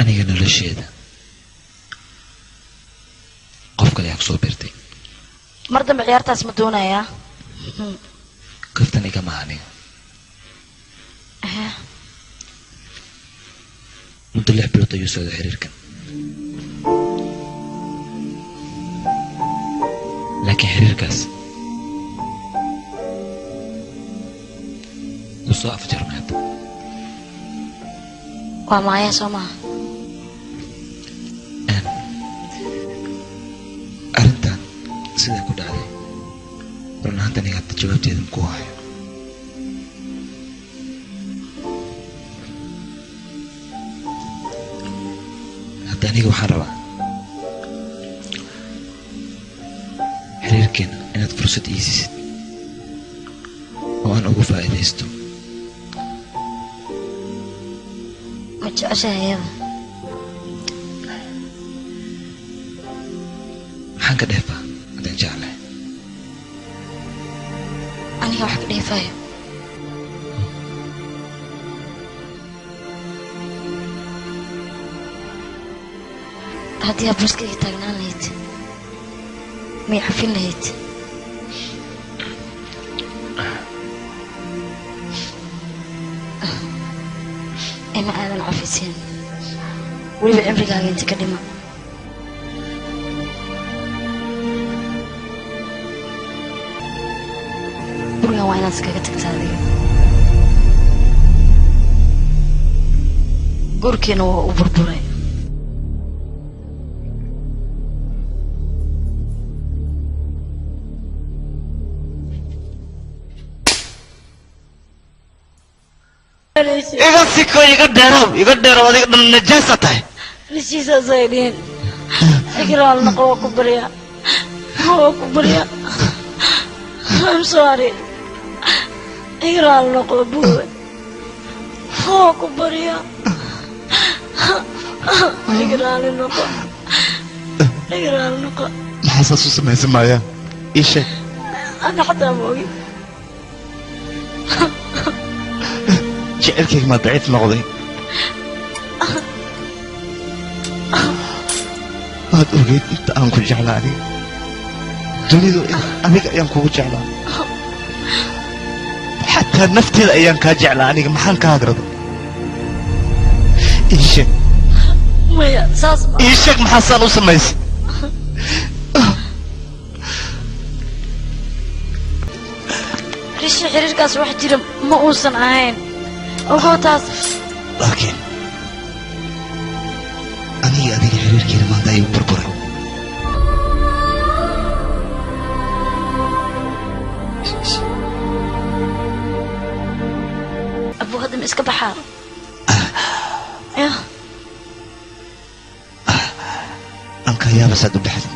aniga nolosheeda qof kale yaa kusoo beertay mar dambe ciyaartaas ma doonayaa kaftan igama aniga muddo 6 bilood ayuu socday xiriirkan laakiin xiriirkaas wuu soo afjarmay hadda waa maaya soo maaha arrintan sidaa ku dhacday run ahaanta aniga hadda jawaabteeda maku hayo hadda aniga waxaan rabaa xiriirkeena inaad fursad ii siisid oo aan ugu faa'iidaysto ma jeceshahay iyada maxaan ka dheefaa haddaan jeclahay aniga wax ka dheefayo haddii aad booskayga taagnaan lahayd may xafin lahayd ima aadan cafiseen weliba cimrigaaga inta ka dhima gurigan waa inaad iskaga tagtaa adiga gurkiina waa u burburay إذا سكوا يقدروا هذيك النجاسة تاعي. نجاسة زايدين. اقرأ النقوة كبرياء. هو كبرياء. I'm sorry. اقرأ النقوة بوي. هو كبرياء. اقرأ النقوة. اقرأ النقوة. ما حساسو سمعي سمايا. إيش؟ أنا حتى أبوي. جعلك ما ضعيف نقضي ما تقولي انت انكو جعلاني دنيدو انك ايانكو جعلان حتى نفتي الايام كجعلاني ما حن كاغرد ايش ميا ساس ايشك ما حصل وسميس ريش حريركاس واحد جيرم ما اوسن اهين اوغوتاس لكن أنا أبي حرير كده ما دايو بربرة أبو هدم إسكا بحار يا أنك يا بس أدو بحث